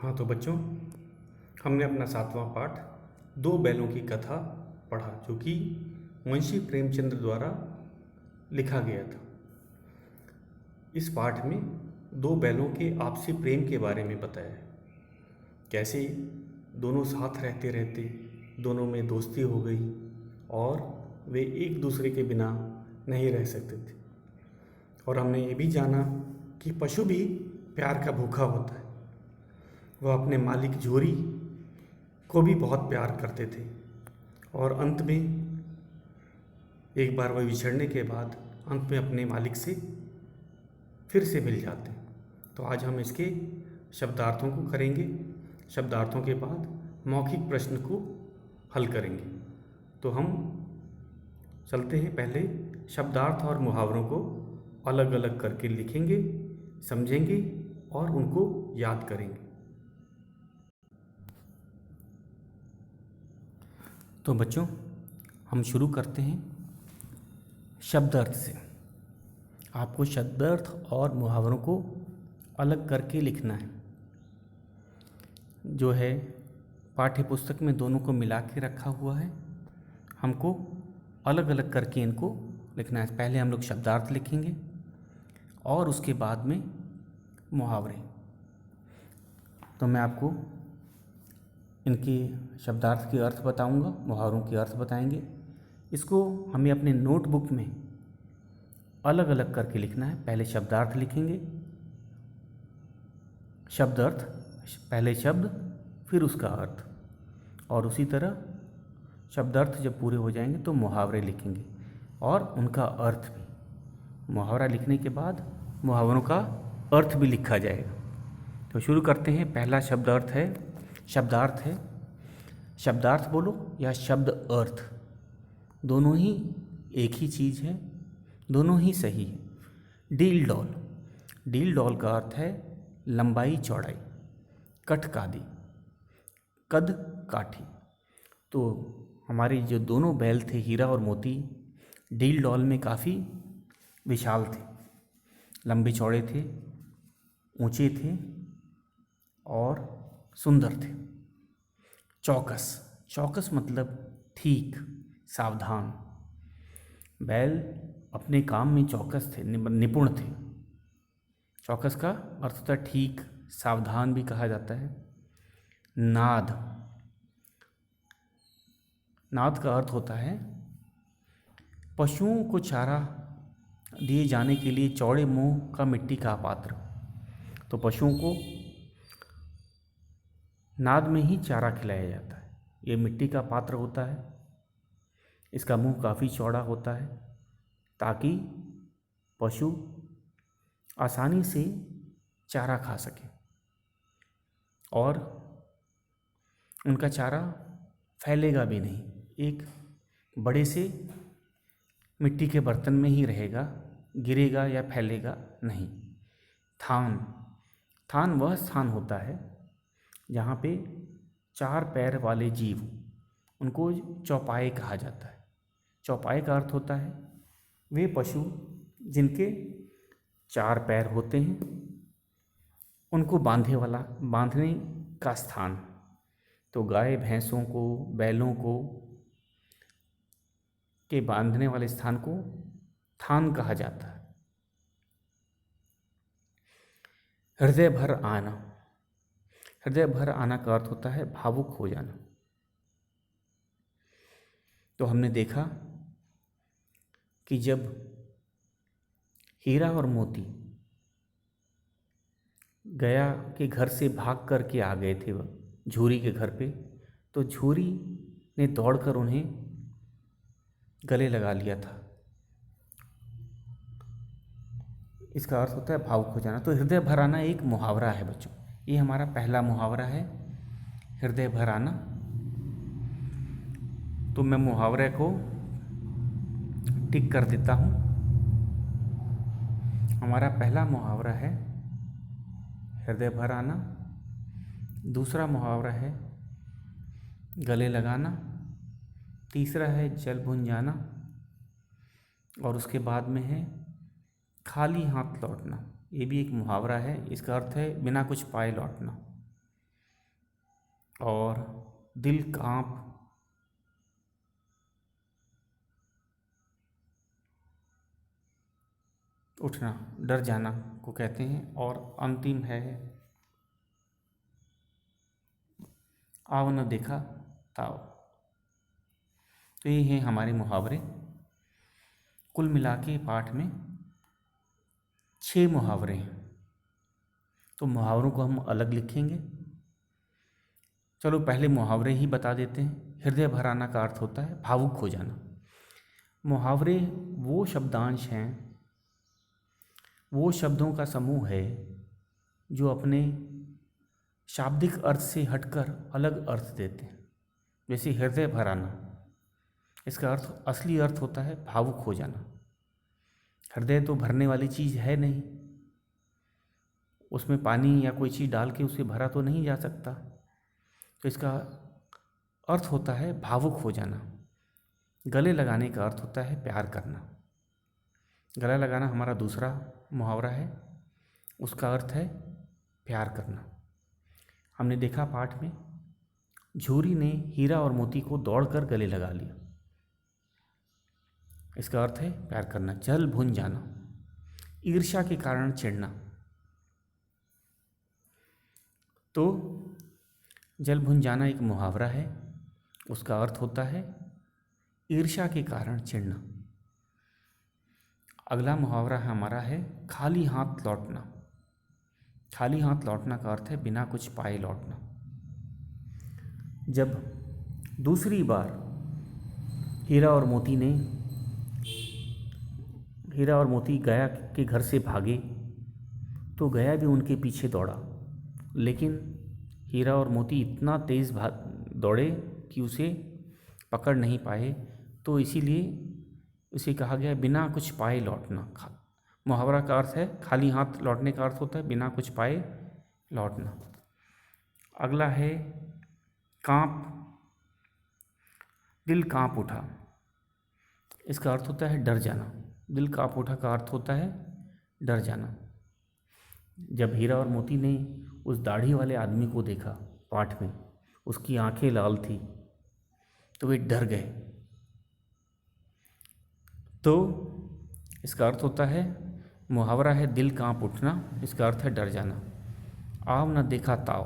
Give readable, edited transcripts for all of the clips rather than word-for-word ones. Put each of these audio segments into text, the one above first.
हाँ तो बच्चों, हमने अपना 7वां पाठ दो बैलों की कथा पढ़ा, जो कि मुंशी प्रेमचंद द्वारा लिखा गया था। इस पाठ में दो बैलों के आपसी प्रेम के बारे में बताया है। कैसे दोनों साथ रहते रहते दोनों में दोस्ती हो गई और वे एक दूसरे के बिना नहीं रह सकते थे। और हमने ये भी जाना कि पशु भी प्यार का भूखा होता है। वह अपने मालिक झोरी को भी बहुत प्यार करते थे और अंत में एक बार वह बिछड़ने के बाद अंत में अपने मालिक से फिर से मिल जाते हैं। तो आज हम इसके शब्दार्थों को करेंगे। शब्दार्थों के बाद मौखिक प्रश्न को हल करेंगे। तो हम चलते हैं, पहले शब्दार्थ और मुहावरों को अलग अलग करके लिखेंगे, समझेंगे और उनको याद करेंगे। तो बच्चों, हम शुरू करते हैं शब्दार्थ से। आपको शब्दार्थ और मुहावरों को अलग करके लिखना है। जो है पाठ्य पुस्तक में दोनों को मिला के रखा हुआ है, हमको अलग अलग करके इनको लिखना है। पहले हम लोग शब्दार्थ लिखेंगे और उसके बाद में मुहावरे। तो मैं आपको इनके शब्दार्थ के अर्थ बताऊंगा, मुहावरों के अर्थ बताएंगे। इसको हमें अपने नोटबुक में अलग अलग करके लिखना है। पहले शब्दार्थ लिखेंगे, शब्दार्थ, पहले शब्द फिर उसका अर्थ, और उसी तरह शब्दार्थ जब पूरे हो जाएंगे तो मुहावरे लिखेंगे और उनका अर्थ भी। मुहावरा लिखने के बाद मुहावरों का अर्थ भी लिखा जाएगा। तो शुरू करते हैं। पहला शब्दार्थ है, शब्दार्थ है। शब्दार्थ बोलो या शब्द अर्थ, दोनों ही एक ही चीज़ है, दोनों ही सही है। डील डॉल, डील डॉल का अर्थ है लंबाई चौड़ाई। कठकादी, कद काठी। तो हमारे जो दोनों बैल थे, हीरा और मोती, डील डॉल में काफ़ी विशाल थे, लंबे चौड़े थे, ऊंचे थे और सुंदर थे। चौकस, चौकस मतलब ठीक, सावधान। बैल अपने काम में चौकस थे, निपुण थे। चौकस का अर्थ होता है ठीक, सावधान भी कहा जाता है। नाद, नाद का अर्थ होता है पशुओं को चारा दिए जाने के लिए चौड़े मुंह का मिट्टी का पात्र। तो पशुओं को नाद में ही चारा खिलाया जाता है। ये मिट्टी का पात्र होता है, इसका मुंह काफ़ी चौड़ा होता है ताकि पशु आसानी से चारा खा सके और उनका चारा फैलेगा भी नहीं, एक बड़े से मिट्टी के बर्तन में ही रहेगा, गिरेगा या फैलेगा नहीं। थान, थान वह स्थान होता है जहाँ पे चार पैर वाले जीव, उनको चौपाए कहा जाता है। चौपाए का अर्थ होता है वे पशु जिनके चार पैर होते हैं, उनको बांधने का स्थान। तो गाय भैंसों को, बैलों को के बांधने वाले स्थान को थान कहा जाता है। हृदय भर आना, हृदय भर आना का अर्थ होता है भावुक हो जाना। तो हमने देखा कि जब हीरा और मोती गया के घर से भाग कर के आ गए थे वह झूरी के घर पे, तो झूरी ने दौड़कर उन्हें गले लगा लिया था। इसका अर्थ होता है भावुक हो जाना। तो हृदय भर आना एक मुहावरा है बच्चों, ये हमारा पहला मुहावरा है, हृदय भर आना। तो मैं मुहावरे को टिक कर देता हूँ। हमारा पहला मुहावरा है हृदय भर आना, दूसरा मुहावरा है गले लगाना, तीसरा है जल भुन जाना और उसके बाद में है खाली हाथ लौटना। ये भी एक मुहावरा है, इसका अर्थ है बिना कुछ पाए लौटना। और दिल कांप उठना, डर जाना को कहते हैं। और अंतिम है आव न देखा ताव। तो ये हैं हमारे मुहावरे। कुल मिला के पाठ में 6 मुहावरे हैं। तो मुहावरों को हम अलग लिखेंगे। चलो पहले मुहावरे ही बता देते हैं। हृदय भराना का अर्थ होता है भावुक हो जाना। मुहावरे वो शब्दांश हैं, वो शब्दों का समूह है जो अपने शाब्दिक अर्थ से हटकर अलग अर्थ देते हैं। जैसे हृदय भराना, इसका अर्थ, असली अर्थ होता है भावुक हो जाना। हृदय तो भरने वाली चीज़ है नहीं, उसमें पानी या कोई चीज़ डाल के उसे भरा तो नहीं जा सकता। तो इसका अर्थ होता है भावुक हो जाना। गले लगाने का अर्थ होता है प्यार करना। गला लगाना हमारा दूसरा मुहावरा है, उसका अर्थ है प्यार करना। हमने देखा पाठ में, झूरी ने हीरा और मोती को दौड़कर गले लगा लिया। इसका अर्थ है प्यार करना। जल भुन जाना, ईर्ष्या के कारण चिढ़ना। तो जल भुन जाना एक मुहावरा है, उसका अर्थ होता है ईर्ष्या के कारण चिढ़ना। अगला मुहावरा हमारा है खाली हाथ लौटना। खाली हाथ लौटना का अर्थ है बिना कुछ पाए लौटना। जब दूसरी बार हीरा और मोती गया के घर से भागे तो गया भी उनके पीछे दौड़ा, लेकिन हीरा और मोती इतना तेज़ दौड़े कि उसे पकड़ नहीं पाए। तो इसीलिए उसे कहा गया बिना कुछ पाए लौटना। मुहावरा का अर्थ है खाली हाथ लौटने का अर्थ होता है बिना कुछ पाए लौटना। अगला है दिल कांप उठा। इसका अर्थ होता है डर जाना। दिल कांप उठा का अर्थ होता है डर जाना। जब हीरा और मोती ने उस दाढ़ी वाले आदमी को देखा पाठ में, उसकी आंखें लाल थी, तो वे डर गए। तो इसका अर्थ होता है, मुहावरा है दिल कांप उठना, इसका अर्थ है डर जाना। आव न देखा ताव,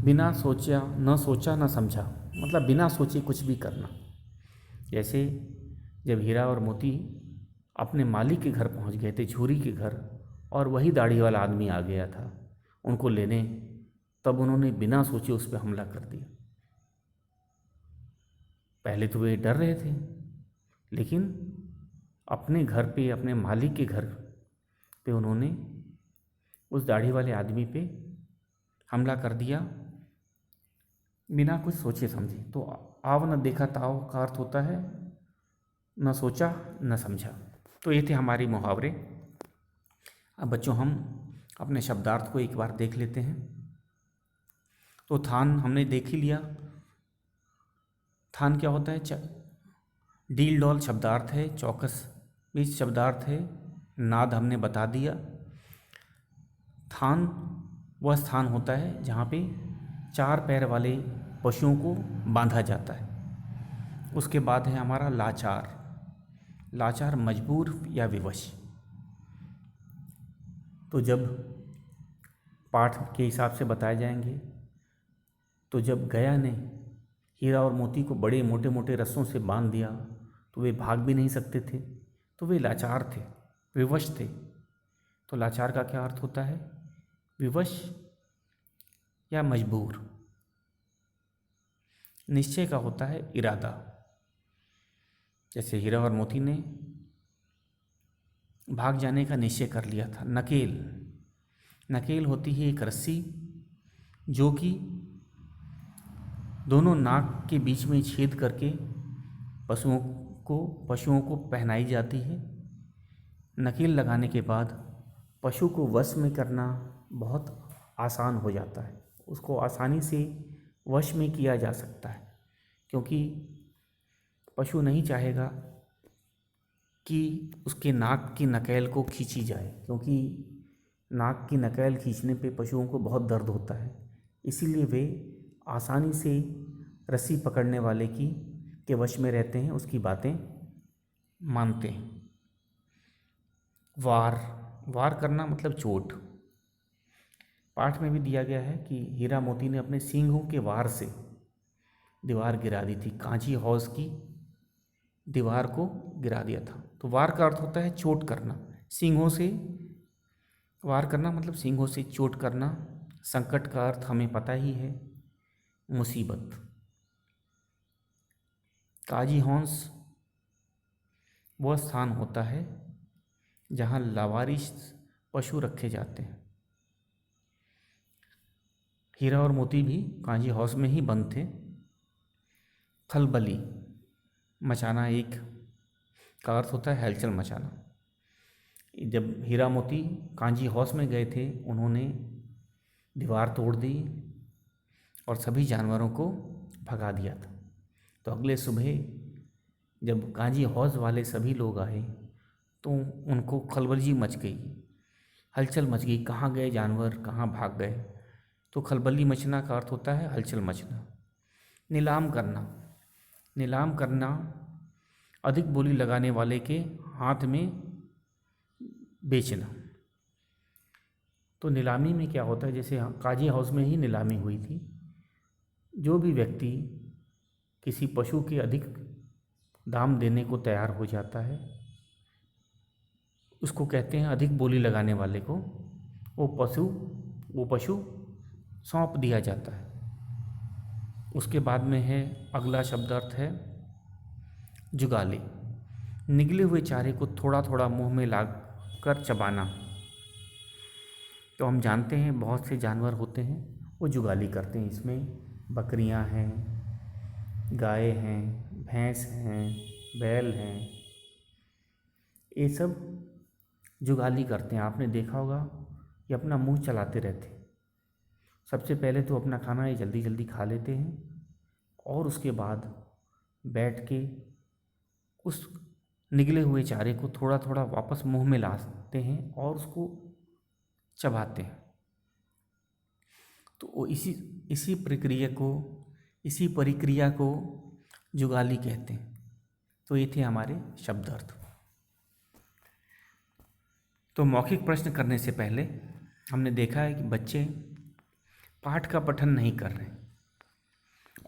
बिना सोचा न समझा, मतलब बिना सोचे कुछ भी करना। जैसे जब हीरा और मोती अपने मालिक के घर पहुंच गए थे, झूरी के घर, और वही दाढ़ी वाला आदमी आ गया था उनको लेने, तब उन्होंने बिना सोचे उस पर हमला कर दिया। पहले तो वे डर रहे थे, लेकिन अपने घर पे, अपने मालिक के घर पे उन्होंने उस दाढ़ी वाले आदमी पे हमला कर दिया बिना कुछ सोचे समझे। तो आव न देखा ताव का अर्थ होता है न सोचा न समझा। तो ये थे हमारे मुहावरे। अब बच्चों हम अपने शब्दार्थ को एक बार देख लेते हैं। तो थान हमने देख ही लिया। थान क्या होता है? डील डॉल शब्दार्थ है, चौकस भी शब्दार्थ है, नाद हमने बता दिया। थान वह स्थान होता है जहाँ पे 4 पैर वाले पशुओं को बांधा जाता है। उसके बाद है हमारा लाचार। लाचार मजबूर या विवश। तो जब पाठ के हिसाब से बताए जाएंगे, तो जब गया ने हीरा और मोती को बड़े मोटे मोटे रस्सों से बांध दिया तो वे भाग भी नहीं सकते थे, तो वे लाचार थे, विवश थे। तो लाचार का क्या अर्थ होता है? विवश या मजबूर। निश्चय का होता है इरादा। जैसे हीरा और मोती ने भाग जाने का निश्चय कर लिया था। नकेल होती है एक रस्सी जो कि दोनों नाक के बीच में छेद करके पशुओं को पहनाई जाती है। नकेल लगाने के बाद पशु को वश में करना बहुत आसान हो जाता है। उसको आसानी से वश में किया जा सकता है, क्योंकि पशु नहीं चाहेगा कि उसके नाक की नकेल को खींची जाए, क्योंकि नाक की नकेल खींचने पे पशुओं को बहुत दर्द होता है। इसीलिए वे आसानी से रस्सी पकड़ने वाले के वश में रहते हैं, उसकी बातें मानते हैं। वार करना मतलब चोट। पाठ में भी दिया गया है कि हीरा मोती ने अपने सींगों के वार से दीवार गिरा दी थी, कांची हौज की दीवार को गिरा दिया था। तो वार का अर्थ होता है चोट करना। सींगों से वार करना मतलब सींगों से चोट करना। संकट का अर्थ हमें पता ही है, मुसीबत। काजी हौंस वह स्थान होता है जहाँ लावारिस पशु रखे जाते हैं। हीरा और मोती भी कांजी हौस में ही बंद थे। खलबली मचाना एक का अर्थ होता है हलचल मचाना। जब हीरा मोती कांजी हौस में गए थे, उन्होंने दीवार तोड़ दी और सभी जानवरों को भगा दिया था। तो अगले सुबह जब कांजी हौस वाले सभी लोग आए तो उनको खलबली मच गई, हलचल मच गई, कहाँ गए जानवर, कहाँ भाग गए। तो खलबली मचना का अर्थ होता है हलचल मचना। नीलाम करना अधिक बोली लगाने वाले के हाथ में बेचना। तो नीलामी में क्या होता है, जैसे काजी हाउस में ही नीलामी हुई थी। जो भी व्यक्ति किसी पशु के अधिक दाम देने को तैयार हो जाता है, उसको कहते हैं अधिक बोली लगाने वाले को वो पशु सौंप दिया जाता है। उसके बाद में है अगला शब्द अर्थ है जुगाली। निगले हुए चारे को थोड़ा थोड़ा मुंह में लाकर चबाना। तो हम जानते हैं बहुत से जानवर होते हैं वो जुगाली करते हैं। इसमें बकरियां हैं, गाय हैं, भैंस हैं, बैल हैं, ये सब जुगाली करते हैं। आपने देखा होगा ये अपना मुंह चलाते रहते हैं। सबसे पहले तो अपना खाना ये जल्दी जल्दी खा लेते हैं और उसके बाद बैठ के उस निगले हुए चारे को थोड़ा थोड़ा वापस मुंह में लाते हैं और उसको चबाते हैं। तो इसी परिक्रिया को जुगाली कहते हैं। तो ये थे हमारे शब्द अर्थ। तो मौखिक प्रश्न करने से पहले हमने देखा है कि बच्चे पाठ का पठन नहीं कर रहे।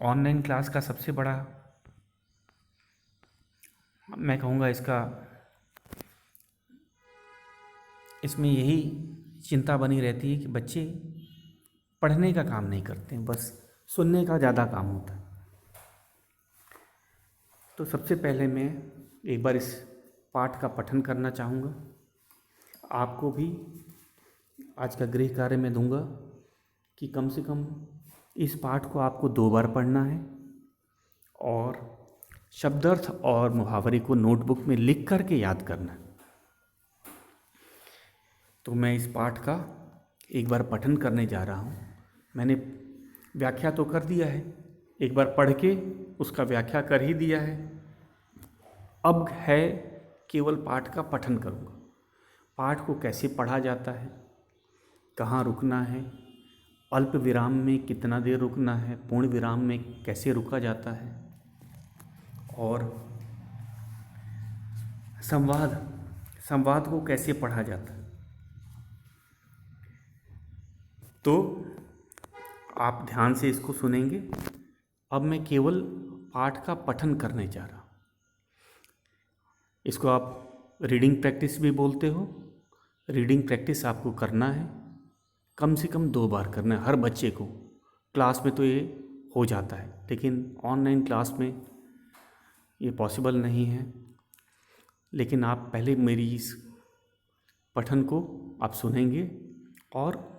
ऑनलाइन क्लास का सबसे बड़ा, मैं कहूँगा, इसमें यही चिंता बनी रहती है कि बच्चे पढ़ने का काम नहीं करते, बस सुनने का ज़्यादा काम होता है। तो सबसे पहले मैं एक बार इस पाठ का पठन करना चाहूँगा। आपको भी आज का गृह कार्य में दूंगा कि कम से कम इस पाठ को आपको 2 बार पढ़ना है और शब्दार्थ और मुहावरे को नोटबुक में लिख करके याद करना है। तो मैं इस पाठ का एक बार पठन करने जा रहा हूँ। मैंने व्याख्या तो कर दिया है, एक बार पढ़ के उसका व्याख्या कर ही दिया है। अब है केवल पाठ का पठन करूँगा। पाठ को कैसे पढ़ा जाता है, कहाँ रुकना है, अल्प विराम में कितना देर रुकना है, पूर्ण विराम में कैसे रुका जाता है, और संवाद को कैसे पढ़ा जाता है। तो आप ध्यान से इसको सुनेंगे। अब मैं केवल पाठ का पठन करने जा रहा हूँ। इसको आप रीडिंग प्रैक्टिस भी बोलते हो। रीडिंग प्रैक्टिस आपको करना है, कम से कम 2 बार करना है हर बच्चे को। क्लास में तो ये हो जाता है, लेकिन ऑनलाइन क्लास में ये पॉसिबल नहीं है। लेकिन आप पहले मेरी इस पठन को आप सुनेंगे और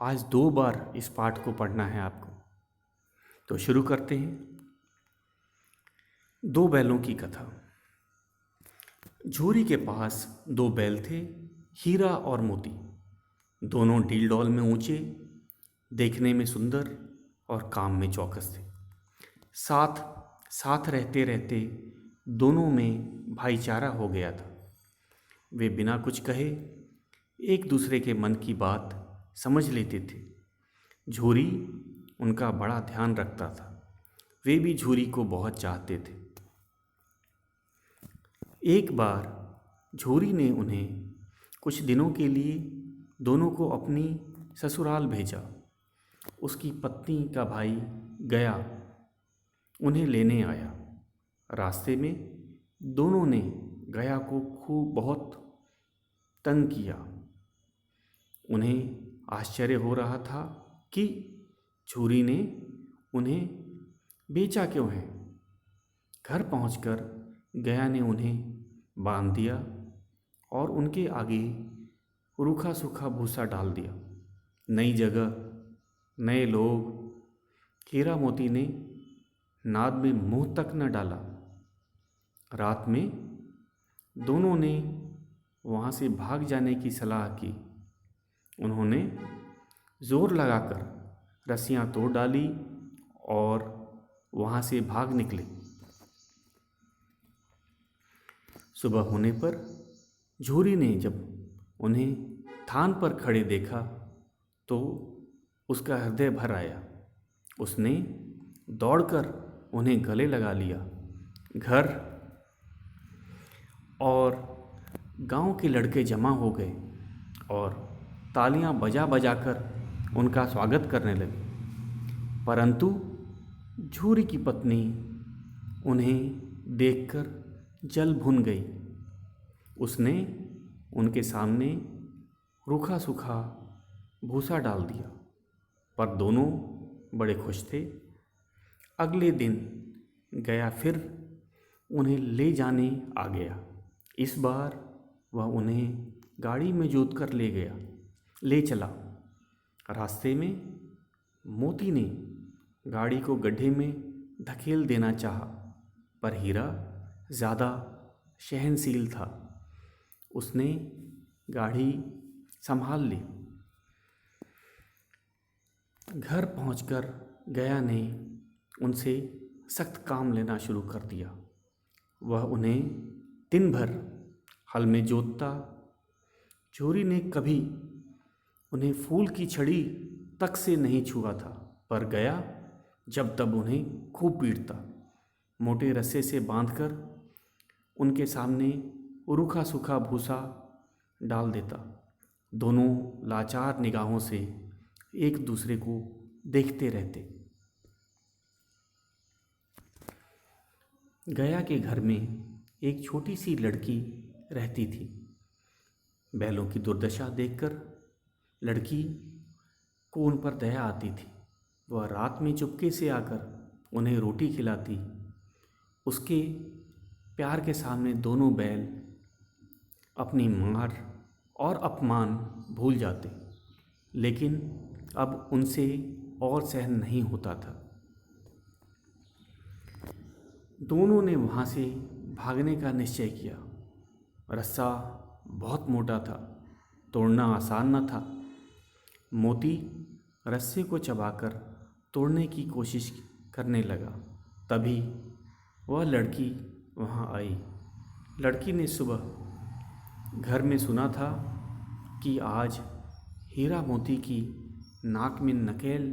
आज 2 बार इस पाठ को पढ़ना है आपको। तो शुरू करते हैं। 2 बैलों की कथा। झूरी के पास 2 बैल थे, हीरा और मोती। दोनों डील डौल में ऊंचे, देखने में सुंदर और काम में चौकस थे। साथ रहते रहते दोनों में भाईचारा हो गया था। वे बिना कुछ कहे एक दूसरे के मन की बात समझ लेते थे। झूरी उनका बड़ा ध्यान रखता था। वे भी झूरी को बहुत चाहते थे। एक बार झूरी ने उन्हें कुछ दिनों के लिए दोनों को अपनी ससुराल भेजा। उसकी पत्नी का भाई गया उन्हें लेने आया। रास्ते में दोनों ने गया को खूब बहुत तंग किया। उन्हें आश्चर्य हो रहा था कि झूरी ने उन्हें बेचा क्यों है। घर पहुंचकर गया ने उन्हें बांध दिया और उनके आगे रूखा सूखा भूसा डाल दिया। नई जगह, नए लोग, हीरा मोती ने नाद में मुंह तक न डाला। रात में दोनों ने वहाँ से भाग जाने की सलाह की। उन्होंने जोर लगाकर रस्सियाँ तोड़ डाली और वहाँ से भाग निकले। सुबह होने पर झूरी ने जब उन्हें थान पर खड़े देखा तो उसका हृदय भर आया। उसने दौड़कर उन्हें गले लगा लिया। घर और गांव के लड़के जमा हो गए और तालियां बजा बजा कर उनका स्वागत करने लगे। परंतु झूरी की पत्नी उन्हें देखकर जल भुन गई। उसने उनके सामने रूखा सूखा भूसा डाल दिया, पर दोनों बड़े खुश थे। अगले दिन गया फिर उन्हें ले जाने आ गया। इस बार वह उन्हें गाड़ी में जोत कर ले चला। रास्ते में मोती ने गाड़ी को गड्ढे में धकेल देना चाहा, पर हीरा ज़्यादा सहनशील था। उसने गाड़ी संभाल ली। घर पहुंचकर गया ने उनसे सख्त काम लेना शुरू कर दिया। वह उन्हें दिन भर हल में जोतता। झूरी ने कभी उन्हें फूल की छड़ी तक से नहीं छुआ था, पर गया जब तब उन्हें खूब पीटता। मोटे रस्से से बांधकर उनके सामने रूखा सूखा भूसा डाल देता। दोनों लाचार निगाहों से एक दूसरे को देखते रहते। गया के घर में एक छोटी सी लड़की रहती थी। बैलों की दुर्दशा देखकर लड़की को उन पर दया आती थी। वह रात में चुपके से आकर उन्हें रोटी खिलाती। उसके प्यार के सामने दोनों बैल अपनी मार और अपमान भूल जाते, लेकिन अब उनसे और सहन नहीं होता था। दोनों ने वहाँ से भागने का निश्चय किया। रस्सा बहुत मोटा था, तोड़ना आसान न था। मोती रस्से को चबाकर तोड़ने की कोशिश करने लगा। तभी वह लड़की वहाँ आई। लड़की ने सुबह घर में सुना था कि आज हीरा मोती की नाक में नकेल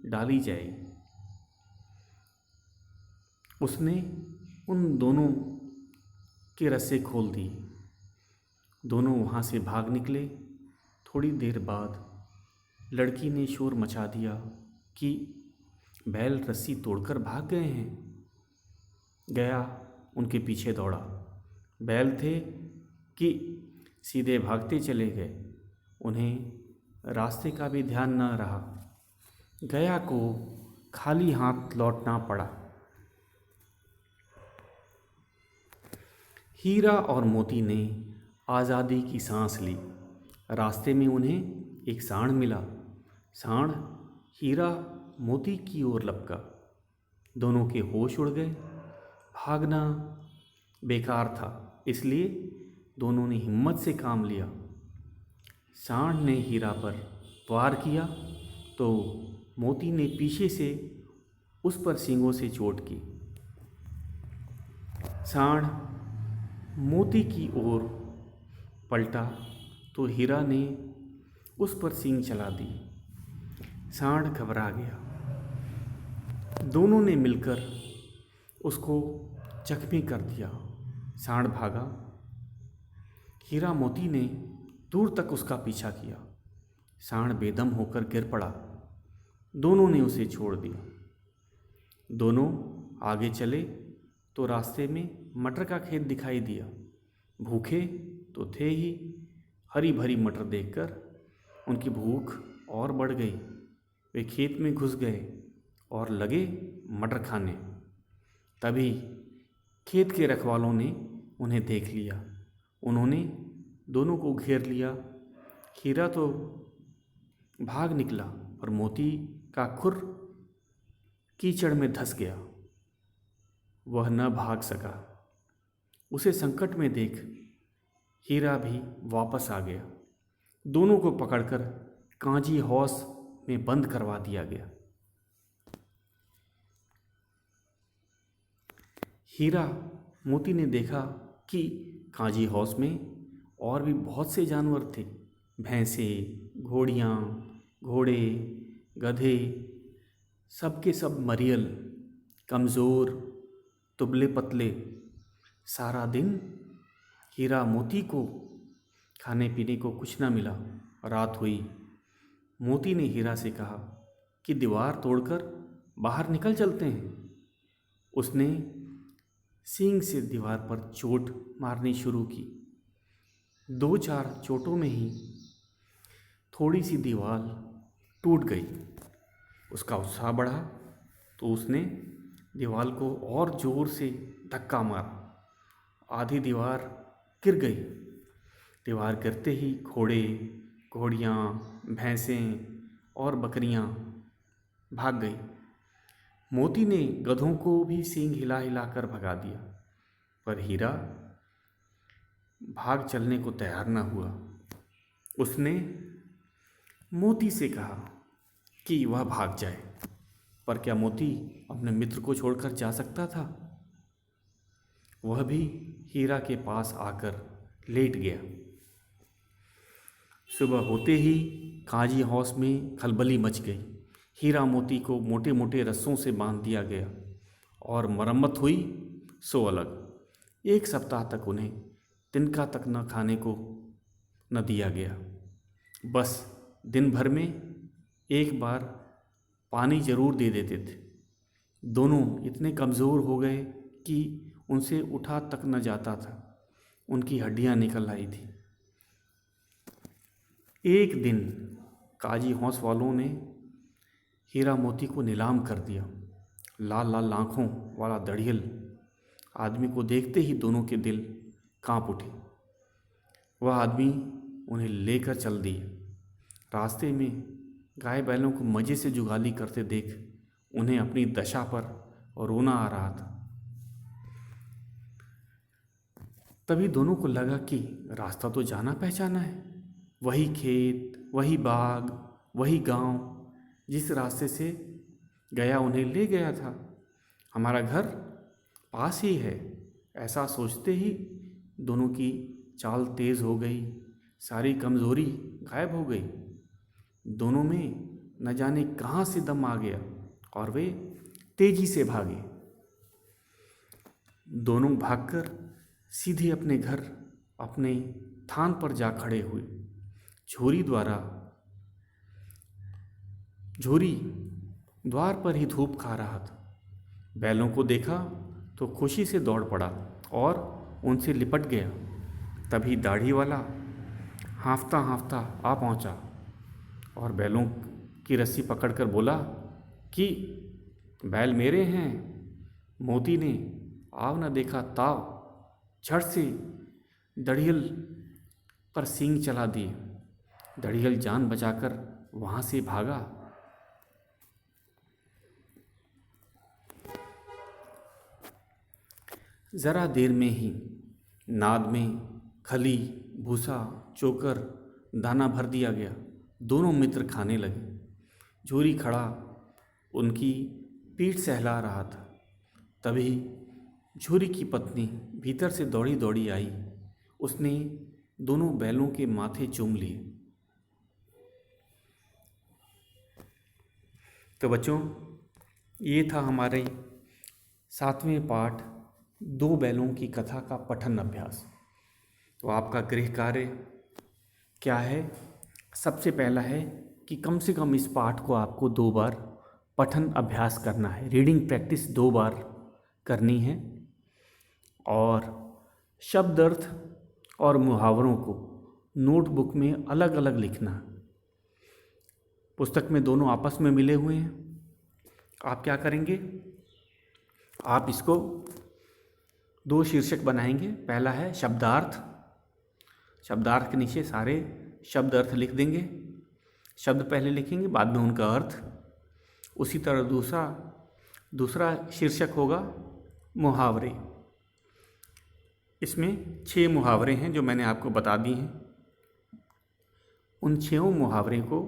डाली जाएगी। उसने उन दोनों के रस्से खोल दिए। दोनों वहाँ से भाग निकले। थोड़ी देर बाद लड़की ने शोर मचा दिया कि बैल रस्सी तोड़कर भाग गए हैं। गया उनके पीछे दौड़ा। बैल थे कि सीधे भागते चले गए। उन्हें रास्ते का भी ध्यान न रहा। गया को खाली हाथ लौटना पड़ा। हीरा और मोती ने आज़ादी की सांस ली। रास्ते में उन्हें एक सांड मिला। सांड हीरा मोती की ओर लपका। दोनों के होश उड़ गए। भागना बेकार था, इसलिए दोनों ने हिम्मत से काम लिया। सांड ने हीरा पर वार किया तो मोती ने पीछे से उस पर सींगों से चोट की। सांड मोती की ओर पलटा तो हीरा ने उस पर सींग चला दी। सांड घबरा गया। दोनों ने मिलकर उसको जख्मी कर दिया। सांड भागा। हीरा मोती ने दूर तक उसका पीछा किया। सांड बेदम होकर गिर पड़ा। दोनों ने उसे छोड़ दिया। दोनों आगे चले तो रास्ते में मटर का खेत दिखाई दिया। भूखे तो थे ही। हरी भरी मटर देखकर उनकी भूख और बढ़ गई। वे खेत में घुस गए और लगे मटर खाने। तभी खेत के रखवालों ने उन्हें देख लिया। उन्होंने दोनों को घेर लिया। हीरा तो भाग निकला पर मोती का खुर कीचड़ में धंस गया। वह न भाग सका। उसे संकट में देख हीरा भी वापस आ गया। दोनों को पकड़कर कांजी हौस में बंद करवा दिया गया। हीरा मोती ने देखा कि कांजी हौस में और भी बहुत से जानवर थे। भैंसें, घोड़ियाँ, घोड़े, गधे, सब के सब मरियल, कमज़ोर, दुबले पतले। सारा दिन हीरा मोती को खाने पीने को कुछ न मिला। रात हुई। मोती ने हीरा से कहा कि दीवार तोड़कर बाहर निकल चलते हैं। उसने सींग से दीवार पर चोट मारनी शुरू की। 2-4 चोटों में ही थोड़ी सी दीवार टूट गई। उसका उत्साह बढ़ा तो उसने दीवार को और ज़ोर से धक्का मारा। आधी दीवार गिर गई। दीवार गिरते ही घोड़े, घोड़ियाँ, भैंसें और बकरियाँ भाग गई। मोती ने गधों को भी सींग हिला हिला कर भगा दिया, पर हीरा भाग चलने को तैयार न हुआ। उसने मोती से कहा कि वह भाग जाए, पर क्या मोती अपने मित्र को छोड़कर जा सकता था? वह भी हीरा के पास आकर लेट गया। सुबह होते ही कांजी हौस में खलबली मच गई। हीरा मोती को मोटे मोटे रस्सों से बांध दिया गया और मरम्मत हुई सो अलग। 1 सप्ताह तक उन्हें तिनका तक न खाने को न दिया गया। बस दिन भर में एक बार पानी जरूर दे देते थे। दोनों इतने कमज़ोर हो गए कि उनसे उठा तक न जाता था। उनकी हड्डियां निकल आई थी। एक दिन काजी हौस वालों ने हीरा मोती को नीलाम कर दिया। लाल लाल आँखों वाला दड़ियल आदमी को देखते ही दोनों के दिल कांप उठे। वह आदमी उन्हें लेकर चल दिए। रास्ते में गाय बैलों को मज़े से जुगाली करते देख उन्हें अपनी दशा पर रोना आ रहा था। तभी दोनों को लगा कि रास्ता तो जाना पहचाना है। वही खेत, वही बाग, वही गांव जिस रास्ते से गया उन्हें ले गया था। हमारा घर पास ही है। ऐसा सोचते ही दोनों की चाल तेज़ हो गई। सारी कमज़ोरी गायब हो गई। दोनों में न जाने कहाँ से दम आ गया और वे तेजी से भागे। दोनों भागकर सीधे अपने घर, अपने थान पर जा खड़े हुए। झोरी द्वार पर ही धूप खा रहा था। बैलों को देखा तो खुशी से दौड़ पड़ा और उनसे लिपट गया। तभी दाढ़ी वाला हाँफता हाँफता आ पहुँचा और बैलों की रस्सी पकड़कर बोला कि बैल मेरे हैं। मोती ने आव न देखा ताव झट से दड़ियल पर सींग चला दिए। दड़ियल जान बचाकर वहाँ से भागा। ज़रा देर में ही नाद में खली, भूसा, चोकर, दाना भर दिया गया। दोनों मित्र खाने लगे। झोरी खड़ा उनकी पीठ सहला रहा था। तभी झोरी की पत्नी भीतर से दौड़ी दौड़ी आई। उसने दोनों बैलों के माथे चूम लिए। तो बच्चों, ये था हमारे 7वें पाठ दो बैलों की कथा का पठन अभ्यास। तो आपका गृह कार्य क्या है? सबसे पहला है कि कम से कम इस पाठ को आपको 2 बार पठन अभ्यास करना है। रीडिंग प्रैक्टिस 2 बार करनी है और शब्द अर्थ और मुहावरों को नोटबुक में अलग अलग लिखना। पुस्तक में दोनों आपस में मिले हुए हैं। आप क्या करेंगे? आप इसको 2 शीर्षक बनाएंगे। पहला है शब्दार्थ। शब्दार्थ के नीचे सारे शब्द अर्थ लिख देंगे। शब्द पहले लिखेंगे, बाद में उनका अर्थ। उसी तरह दूसरा शीर्षक होगा मुहावरे। इसमें 6 मुहावरे हैं जो मैंने आपको बता दिए हैं। उन 6 मुहावरे को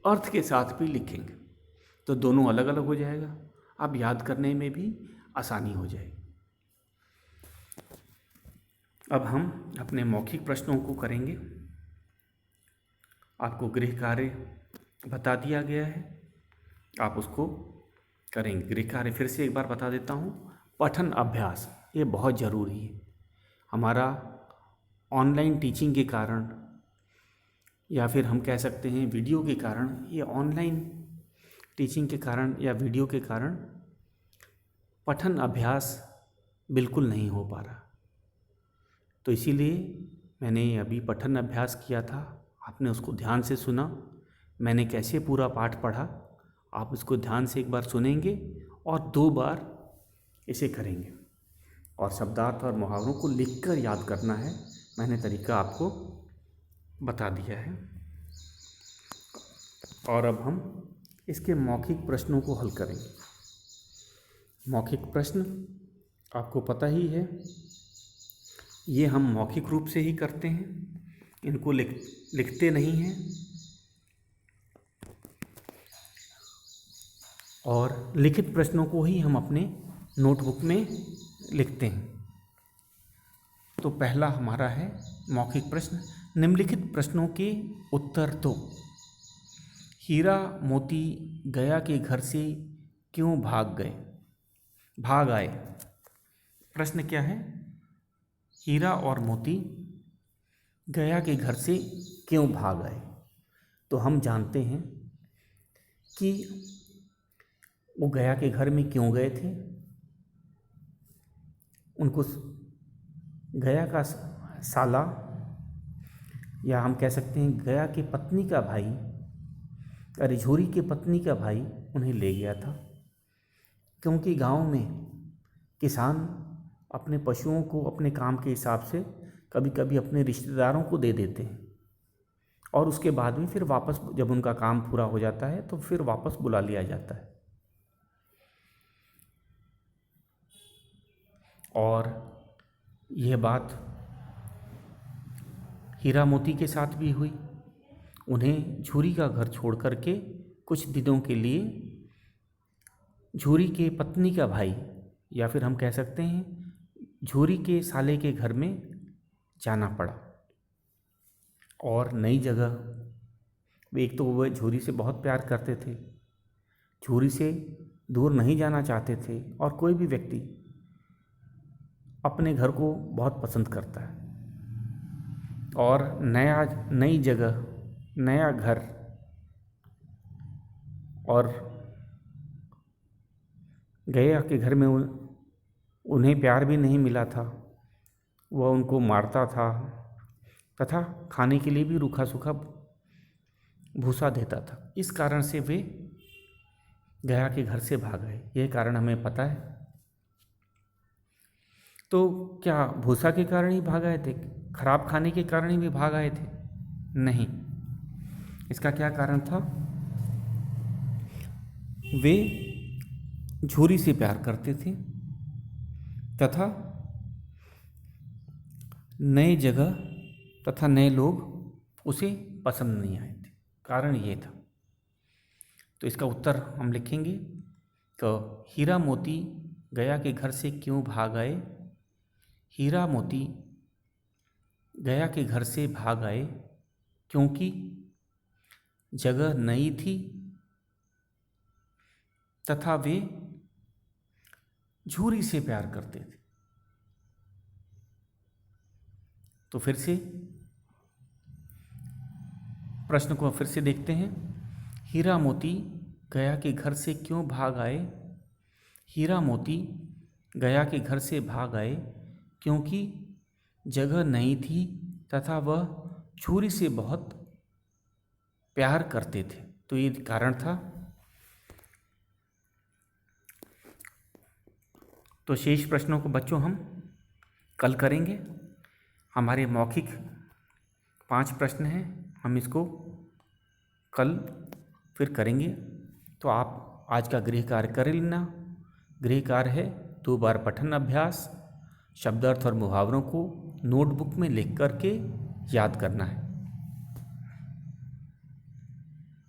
अर्थ के साथ भी लिखेंगे, तो दोनों अलग अलग हो जाएगा। अब याद करने में भी आसानी हो जाएगी। अब हम अपने मौखिक प्रश्नों को करेंगे। आपको गृह कार्य बता दिया गया है, आप उसको करेंगे। गृह कार्य फिर से एक बार बता देता हूँ। पठन अभ्यास ये बहुत ज़रूरी है। हमारा ऑनलाइन टीचिंग के कारण या फिर हम कह सकते हैं वीडियो के कारण, ये ऑनलाइन टीचिंग के कारण या वीडियो के कारण पठन अभ्यास बिल्कुल नहीं हो पा रहा। तो इसीलिए मैंने अभी पठन अभ्यास किया था, आपने उसको ध्यान से सुना। मैंने कैसे पूरा पाठ पढ़ा, आप इसको ध्यान से एक बार सुनेंगे और 2 बार इसे करेंगे। और शब्दार्थ और मुहावरों को लिखकर याद करना है। मैंने तरीका आपको बता दिया है। और अब हम इसके मौखिक प्रश्नों को हल करेंगे। मौखिक प्रश्न आपको पता ही है, ये हम मौखिक रूप से ही करते हैं, इनको लिखते नहीं हैं। और लिखित प्रश्नों को ही हम अपने नोटबुक में लिखते हैं। तो पहला हमारा है मौखिक प्रश्न। निम्नलिखित प्रश्नों के उत्तर दो। हीरा मोती गया के घर से क्यों भाग आए? प्रश्न क्या है? हीरा और मोती गया के घर से क्यों भाग आए? तो हम जानते हैं कि वो गया के घर में क्यों गए थे। उनको गया का साला, या हम कह सकते हैं गया की पत्नी का भाई, झूरी की पत्नी का भाई उन्हें ले गया था। क्योंकि गांव में किसान अपने पशुओं को अपने काम के हिसाब से कभी कभी अपने रिश्तेदारों को दे देते हैं और उसके बाद में फिर वापस, जब उनका काम पूरा हो जाता है तो फिर वापस बुला लिया जाता है। और यह बात हीरा मोती के साथ भी हुई। उन्हें झूरी का घर छोड़ करके कुछ दिनों के लिए झूरी के पत्नी का भाई, या फिर हम कह सकते हैं झूरी के साले के घर में जाना पड़ा। और नई जगह, एक तो वह झूरी से बहुत प्यार करते थे, झूरी से दूर नहीं जाना चाहते थे। और कोई भी व्यक्ति अपने घर को बहुत पसंद करता है। और नई जगह, नया घर, और गया के घर में उन्हें प्यार भी नहीं मिला था। वह उनको मारता था तथा खाने के लिए भी रूखा सूखा भूसा देता था। इस कारण से वे गया के घर से भाग गए। यह कारण हमें पता है। तो क्या भूसा के कारण ही भाग आए थे? खराब खाने के कारण ही वे भाग आए थे? नहीं। इसका क्या कारण था? वे झूरी से प्यार करते थे तथा नए जगह तथा नए लोग उसे पसंद नहीं आए थे। कारण ये था। तो इसका उत्तर हम लिखेंगे तो हीरा मोती गया के घर से क्यों भाग आए? हीरा मोती गया के घर से भाग आए क्योंकि जगह नई थी तथा वे झूरी से प्यार करते थे। तो फिर से प्रश्न को फिर से देखते हैं। हीरा मोती गया के घर से क्यों भाग आए? हीरा मोती गया के घर से भाग आए क्योंकि जगह नहीं थी तथा वह छुरी से बहुत प्यार करते थे। तो ये कारण था। तो शेष प्रश्नों को बच्चों हम कल करेंगे। हमारे मौखिक 5 प्रश्न हैं, हम इसको कल फिर करेंगे। तो आप आज का गृह कार्य कर लेना। गृह कार्य है 2 बार पठन अभ्यास, शब्दार्थ और मुहावरों को नोटबुक में लिख करके याद करना है।